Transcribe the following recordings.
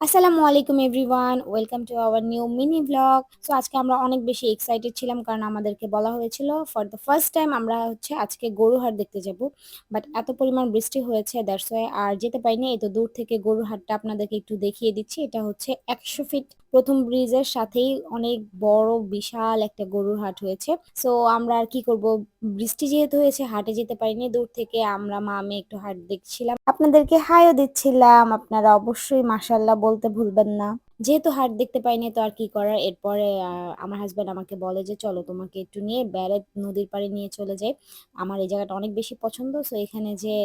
আসসালামু আলাইকুম everyone, welcome to our new mini blog. So আজকে আমরা অনেক বেশি এক্সাইটেড ছিলাম কারণ আমাদেরকে বলা হয়েছিল ফর দ্য ফার্স্ট টাইম আমরা আজকে গরুর হাট দেখতে যাব। বাট এত পরিমাণ বৃষ্টি হয়েছে দ্যাটস ওয়াই আর যেতে পারিনি। এই তো দূর থেকে গরুর হাটটা আপনাদেরকে একটু দেখিয়ে দিচ্ছি। এটা হচ্ছে 100 ফিট প্রথম ব্রিজের সাথেই অনেক বড় বিশাল একটা গরুর হাট হয়েছে। সো আমরা আর কি করব, বৃষ্টি যেহেতু হয়েছে হাটে যেতে পারিনি। দূর থেকে আমরা মা মেয়ে একটু হাট দেখছিলাম, আপনাদেরকে হাইও দিচ্ছিলাম। আপনারা অবশ্যই মাশাল্লাহ বলতে ভুলবেন না। যেহেতু হাট দেখতে পাইনি তো আর কি করার। এরপরে আমার হাজব্যান্ড আমাকে বলে যে চলো তোমাকে একটু নিয়ে ব্যারেট নদীর পাড়ে নিয়ে চলে যাই। আমার এই জায়গাটা অনেক বেশি পছন্দ। সো এখানে যে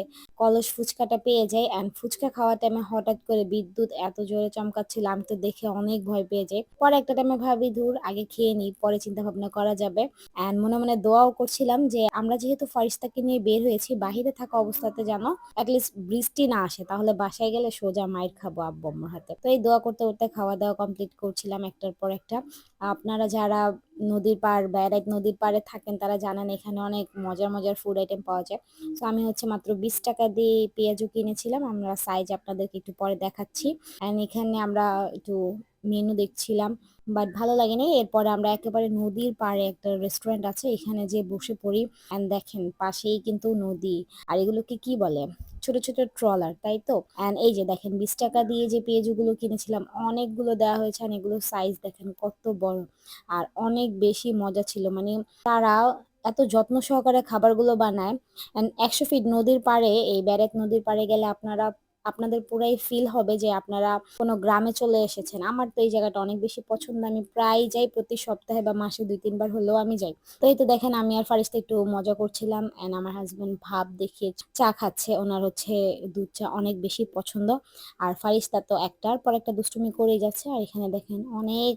কলস ফুচকাটা পেয়ে যাই, অ্যান্ড ফুচকা খাওয়ার টাইমে হঠাৎ করে বিদ্যুৎ এত জোরে চমকাচ্ছিল, আমি তো দেখে অনেক ভয় পেয়ে যাই। পরে একটা টাইমে ভাবি ধুর আগে খেয়ে নিই, পরে চিন্তা ভাবনা করা যাবে। অ্যান্ড মনে মনে দোয়াও করছিলাম যে আমরা যেহেতু ফারিস্তাকে নিয়ে বের হয়েছি, বাহিরে থাকা অবস্থাতে যেন অ্যাটলিস্ট বৃষ্টি না আসে, তাহলে বাসায় গেলে সোজা মাইর খাবো আব্বু আম্মুর হাতে। তো এই দোয়া করতে করতে খাওয়া দাওয়া কমপ্লিট করছিলাম একটার পর একটা। আপনারা যারা নদীর পাড় ব্যারাক নদীর পাড়ে থাকেন তারা জানেন এখানে অনেক মজার মজার ফুড আইটেম পাওয়া যায়। তো আমি মাত্র 20 টাকা দিয়ে পেঁয়াজু কিনেছিলাম। আমরা সাইজ আপনাদেরকে একটু পরে দেখাচ্ছি। অ্যান্ড এখানে আমরা একটু মেনু দেখছিলাম, বাট ভালো লাগেনি। এরপরে আমরা একেবারে নদীর পাড়ে একটা রেস্টুরেন্ট আছে, এখানে যে বসে পড়ি। অ্যান্ড দেখেন পাশেই কিন্তু নদী। আর এগুলোকে কি বলে, ছোট ছোট ট্রলার, তাই তো। অ্যান্ড এই যে দেখেন 20 টাকা দিয়ে যে পেঁয়াজুগুলো কিনেছিলাম অনেকগুলো দেওয়া হয়েছে, আর এগুলো সাইজ দেখেন কত বড়। আর অনেক বেশি মজা ছিল, মানে তারা এত যত্ন সহকারে খাবারগুলো বানায়। অ্যান্ড 100 ফিট নদীর পাড়ে, এই ব্যারেক নদীর পাড়ে গেলে আপনাদের পুরাই ফিল হবে যে আপনারা কোনো গ্রামে চলে এসেছেন। আমার তো এই জায়গাটা অনেক বেশি পছন্দ, আমি প্রায় যাই, প্রতি সপ্তাহে বা মাসে 2-3 বার হলেও আমি যাই। তো এই তো দেখেন আমি আর ফারিস্তা একটু মজা করছিলাম, এন্ড আমার হাজবেন্ড ভাব দেখিয়ে চা খাচ্ছে। ওনার দুধ চা অনেক বেশি পছন্দ। আর ফারিস্তা তো একটার পর একটা দুষ্টুমি করেই যাচ্ছে। আর এখানে দেখেন অনেক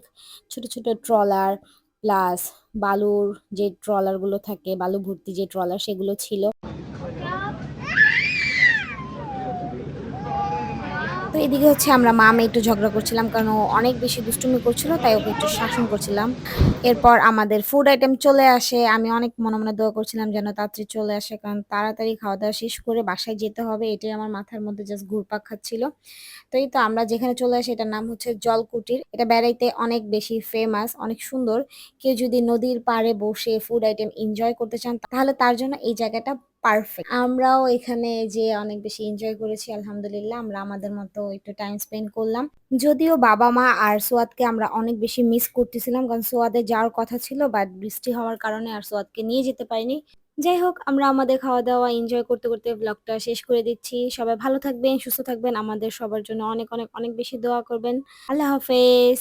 ছোট ছোট ট্রলার, প্লাস বালুর যে ট্রলার গুলো থাকে, বালু ভর্তি যে ট্রলার সেগুলো ছিল। তো এদিকে আমরা মা মেয়ে একটু ঝগড়া করছিলাম কারণ ও অনেক বেশি দুষ্টুমি করছিল, তাই ওকে একটু শাসন করছিলাম। এরপর আমাদের ফুড আইটেম চলে আসে। আমি অনেক মনে মনে দোয়া করছিলাম যেন তাড়াতাড়ি চলে আসে, কারণ তাড়াতাড়ি খাওয়া দাওয়া শেষ করে বাসায় যেতে হবে, এটাই আমার মাথার মধ্যে জাস্ট ঘুরপাক খাচ্ছিল। তো এই তো আমরা যেখানে চলে আসি এটার নাম হচ্ছে জলকুটির। এটা বেড়াইতে অনেক বেশি ফেমাস, অনেক সুন্দর। কেউ যদি নদীর পাড়ে বসে ফুড আইটেম এনজয় করতে চান তাহলে তার জন্য এই জায়গাটা পারফেক্ট। আমরাও এখানে যে অনেক বেশি এনজয় করেছি আলহামদুলিল্লাহ। আমরা আমাদের মতো একটু টাইম স্পেন্ড করলাম। যদিও বাবা মা আর সোয়াদকে আমরা অনেক বেশি মিস করতেছিলাম, কারণ সোয়াদের যাওয়ার কথা ছিল বাট বৃষ্টি হওয়ার কারণে আর সোয়াদকে নিয়ে যেতে পারিনি। যাই হোক, আমরা আমাদের খাওয়া দাওয়া এনজয় করতে করতে ব্লগটা শেষ করে দিচ্ছি। সবাই ভালো থাকবেন, সুস্থ থাকবেন, আমাদের সবার জন্য অনেক অনেক অনেক বেশি দোয়া করবেন। আল্লাহ হাফেজ।